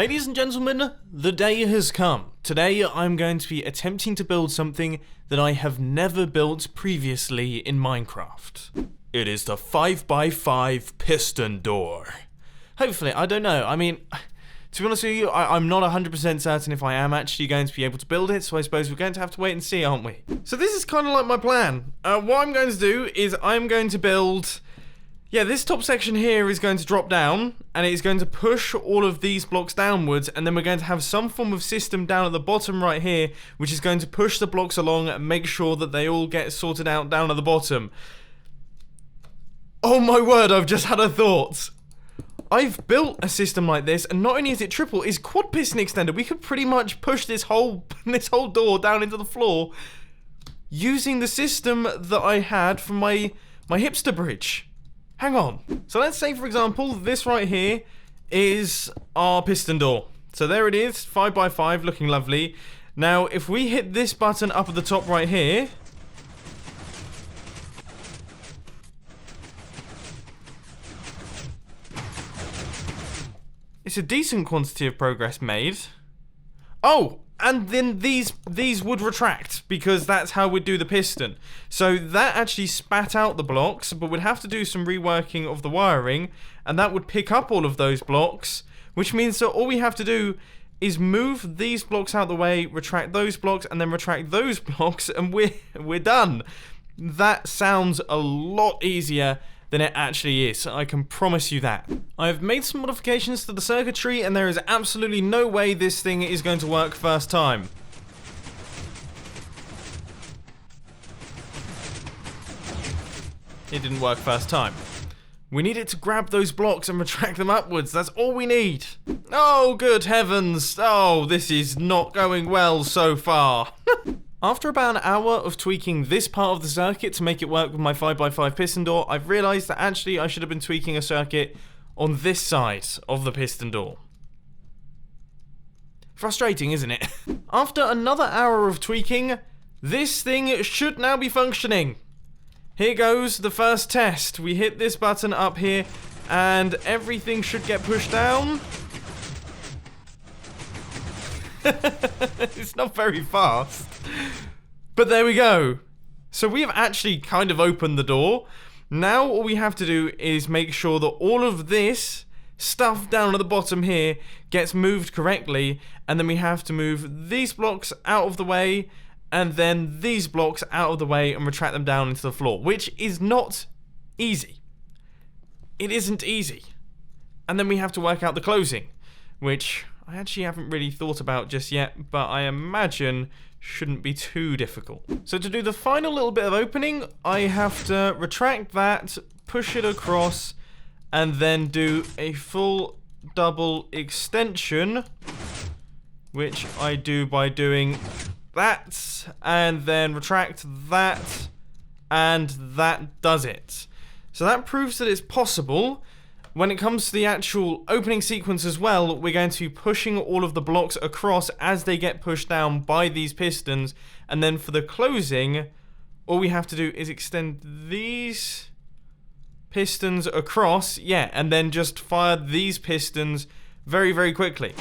Ladies and gentlemen, the day has come. Today I'm going to be attempting to build something that I have never built previously in Minecraft. It is the 5x5 piston door. Hopefully, I don't know, I mean, to be honest with you, I'm not 100% certain if I am actually going to be able to build it, so I suppose we're going to have to wait and see, aren't we? So this is kind of like my plan. What I'm going to do is I'm going to build... Yeah, this top section here is going to drop down, and it's going to push all of these blocks downwards, and then we're going to have some form of system down at the bottom right here, which is going to push the blocks along and make sure that they all get sorted out down at the bottom. Oh my word, I've just had a thought. I've built a system like this, and not only is it triple, it's quad piston extender. We could pretty much push this whole door down into the floor using the system that I had for my hipster bridge. Hang on. So let's say, for example, this right here is our piston door. So there it is, 5x5, looking lovely. Now, if we hit this button up at the top right here, it's a decent quantity of progress made. Oh, and then these would retract, because that's how we'd do the piston. So that actually spat out the blocks, but we'd have to do some reworking of the wiring, and that would pick up all of those blocks, which means that all we have to do is move these blocks out the way, retract those blocks, and then retract those blocks, and we're done. That sounds a lot easier than it actually is, I can promise you that. I've made some modifications to the circuitry, and there is absolutely no way this thing is going to work first time. It didn't work first time. We need it to grab those blocks and retract them upwards, that's all we need. Oh, good heavens. Oh, this is not going well so far. After about an hour of tweaking this part of the circuit to make it work with my 5x5 piston door, I've realised that actually I should have been tweaking a circuit on this side of the piston door. Frustrating, isn't it? After another hour of tweaking, this thing should now be functioning. Here goes the first test. We hit this button up here, and everything should get pushed down. It's not very fast. But there we go. So we have actually kind of opened the door. Now all we have to do is make sure that all of this stuff down at the bottom here gets moved correctly, and then we have to move these blocks out of the way, and then these blocks out of the way and retract them down into the floor, which is not easy. It isn't easy. And then we have to work out the closing, which I actually haven't really thought about just yet, but I imagine shouldn't be too difficult. So to do the final little bit of opening, I have to retract that, push it across, and then do a full double extension, which I do by doing that, and then retract that, and that does it. So that proves that it's possible. When it comes to the actual opening sequence as well, we're going to be pushing all of the blocks across as they get pushed down by these pistons, and then for the closing, all we have to do is extend these pistons across, yeah, and then just fire these pistons very, very quickly,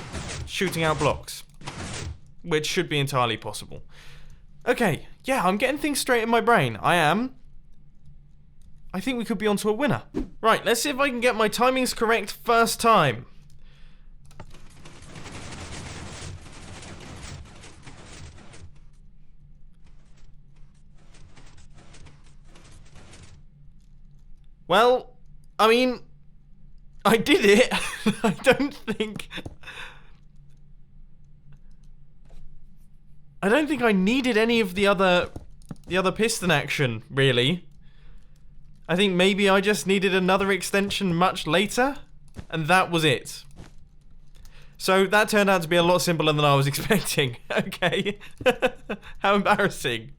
shooting out blocks, which should be entirely possible. Okay, yeah, I'm getting things straight in my brain. I am. I think we could be onto a winner. Right, let's see if I can get my timings correct first time. Well, I mean, I did it. I don't think I needed any of the other piston action, really. I think maybe I just needed another extension much later, and that was it. So that turned out to be a lot simpler than I was expecting. Okay. How embarrassing.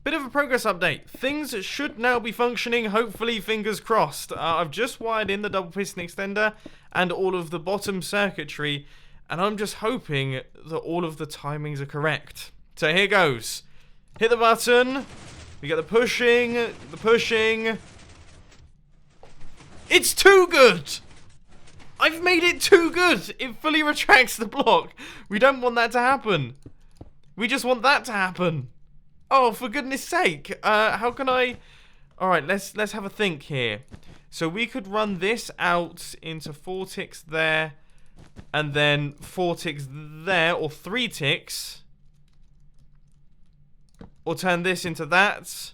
Bit of a progress update. Things should now be functioning, hopefully, fingers crossed. I've just wired in the double piston extender and all of the bottom circuitry, and I'm just hoping that all of the timings are correct. So here goes. Hit the button. We get the pushing. It's too good! I've made it too good. It fully retracts the block. We don't want that to happen. We just want that to happen. Oh, for goodness sake. How can I... Alright, let's have a think here. So we could run this out into 4 ticks there, and then 4 ticks there, or 3 ticks. Or turn this into that,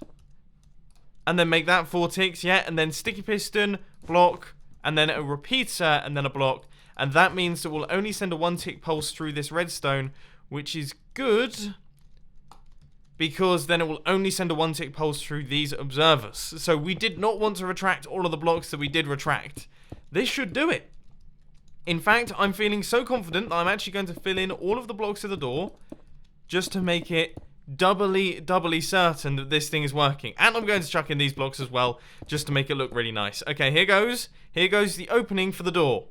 and then make that 4 ticks, yeah, and then sticky piston, block, and then a repeater, and then a block. And that means that we'll only send a 1 tick pulse through this redstone, which is good, because then it will only send a 1 tick pulse through these observers. So we did not want to retract all of the blocks that we did retract. This should do it. In fact, I'm feeling so confident that I'm actually going to fill in all of the blocks of the door, just to make it doubly certain that this thing is working. And I'm going to chuck in these blocks as well, just to make it look really nice. Okay, here goes. Here goes the opening for the door.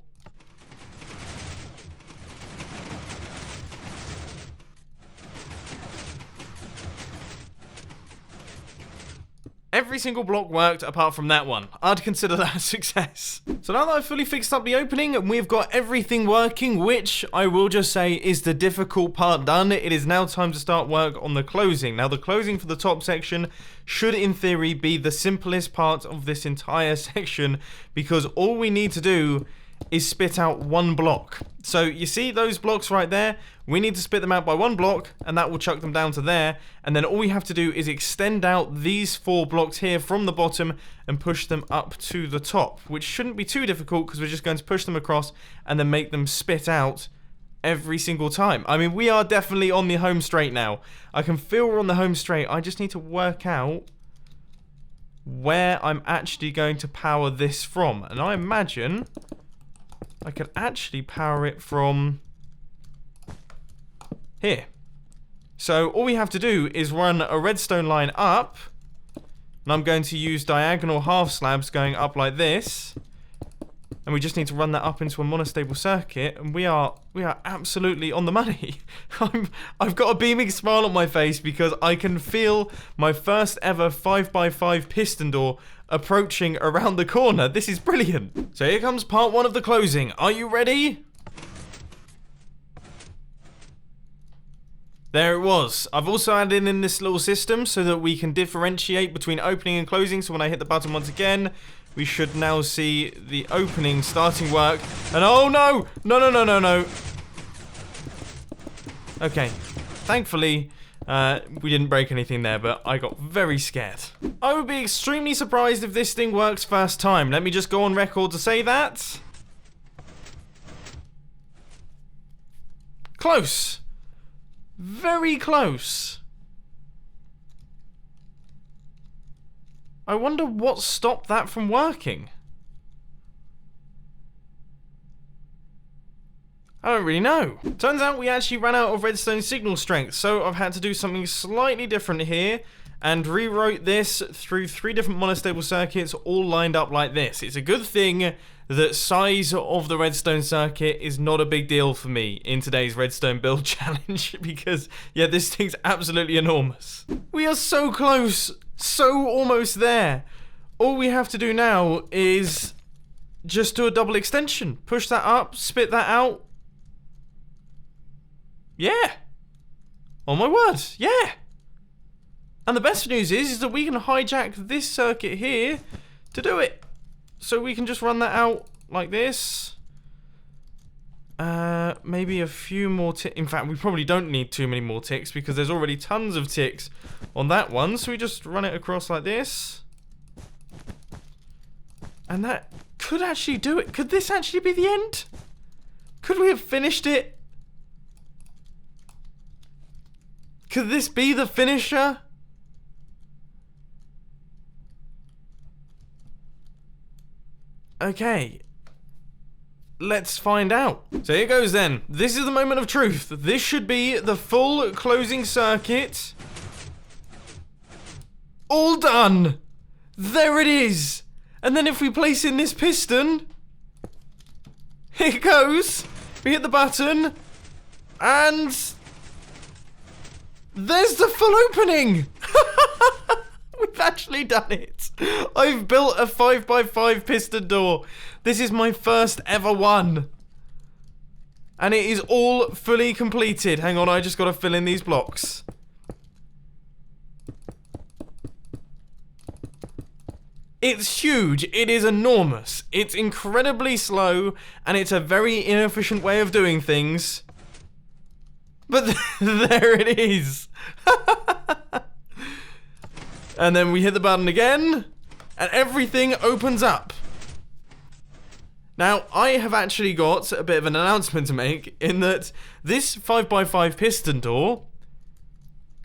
Every single block worked apart from that one. I'd consider that a success. So now that I've fully fixed up the opening and we've got everything working, which I will just say is the difficult part done, it is now time to start work on the closing. Now the closing for the top section should in theory be the simplest part of this entire section, because all we need to do is spit out 1 block. So you see those blocks right there? We need to spit them out by 1 block, and that will chuck them down to there. And then all we have to do is extend out these 4 blocks here from the bottom and push them up to the top, which shouldn't be too difficult because we're just going to push them across and then make them spit out every single time. I mean, we are definitely on the home straight now. I can feel we're on the home straight. I just need to work out where I'm actually going to power this from. And I imagine I could actually power it from here. So all we have to do is run a redstone line up, and I'm going to use diagonal half slabs going up like this, and we just need to run that up into a monostable circuit, and we are absolutely on the money. I've got a beaming smile on my face because I can feel my first ever 5x5 piston door approaching around the corner. This is brilliant. So here comes part 1 of the closing. Are you ready? There it was. I've also added in this little system so that we can differentiate between opening and closing. So when I hit the button once again, we should now see the opening starting work. And oh no! No. Okay. Thankfully, we didn't break anything there, but I got very scared. I would be extremely surprised if this thing works first time. Let me just go on record to say that. Close. Very close. I wonder what stopped that from working. I don't really know. Turns out we actually ran out of redstone signal strength, so I've had to do something slightly different here and rewrote this through 3 different monostable circuits all lined up like this. It's a good thing that size of the redstone circuit is not a big deal for me in today's redstone build challenge, because yeah, this thing's absolutely enormous. We are so close, so almost there. All we have to do now is just do a double extension. Push that up, spit that out. Yeah. Oh my word, yeah. And the best news is that we can hijack this circuit here to do it. So we can just run that out like this. Maybe a few more ticks. In fact, we probably don't need too many more ticks because there's already tons of ticks on that one. So we just run it across like this. And that could actually do it. Could this actually be the end? Could we have finished it? Could this be the finisher? Okay, let's find out. So here goes then. This is the moment of truth. This should be the full closing circuit. All done. There it is. And then if we place in this piston, here it goes. We hit the button, and there's the full opening. With actually done it. I've built a 5x5 piston door. This is my first ever one. And it is all fully completed. Hang on, I just got to fill in these blocks. It's huge. It is enormous. It's incredibly slow, and it's a very inefficient way of doing things. But there it is. And then we hit the button again, and everything opens up. Now, I have actually got a bit of an announcement to make, in that this 5x5 piston door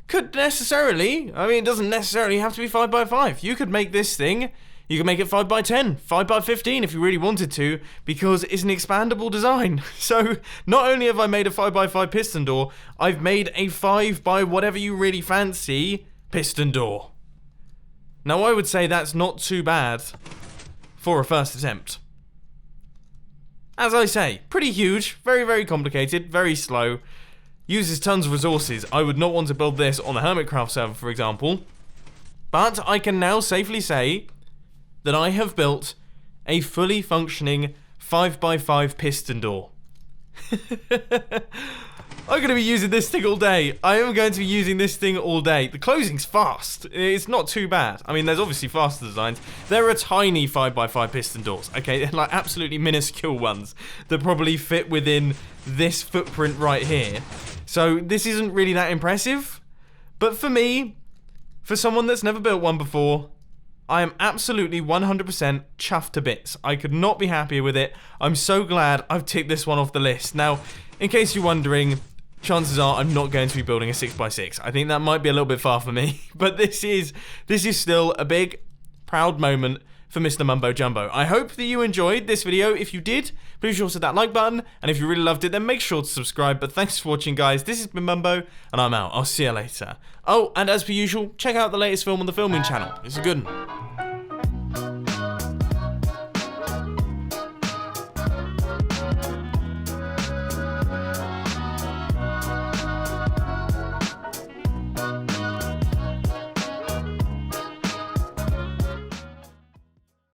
could necessarily, I mean, it doesn't necessarily have to be 5x5. You could make this thing, you could make it 5x10, 5x15 if you really wanted to, because it's an expandable design. So, not only have I made a 5x5 piston door, I've made a 5x whatever you really fancy piston door. Now, I would say that's not too bad for a first attempt. As I say, pretty huge, very, very complicated, very slow, uses tons of resources. I would not want to build this on the Hermitcraft server, for example. But I can now safely say that I have built a fully functioning 5x5 piston door. I'm going to be using this thing all day. I am going to be using this thing all day. The closing's fast. It's not too bad. I mean, there's obviously faster designs. There are tiny 5x5 piston doors, okay? They're like absolutely minuscule ones that probably fit within this footprint right here. So this isn't really that impressive. But for me, for someone that's never built one before, I am absolutely 100% chuffed to bits. I could not be happier with it. I'm so glad I've ticked this one off the list. Now, in case you're wondering, chances are I'm not going to be building a 6x6. I think that might be a little bit far for me, but this is still a big, proud moment for Mr. Mumbo Jumbo. I hope that you enjoyed this video. If you did, please sure to hit that like button, and if you really loved it, then make sure to subscribe. But thanks for watching, guys. This has been Mumbo, and I'm out. I'll see you later. Oh, and as per usual, check out the latest film on the filming channel. It's a good one.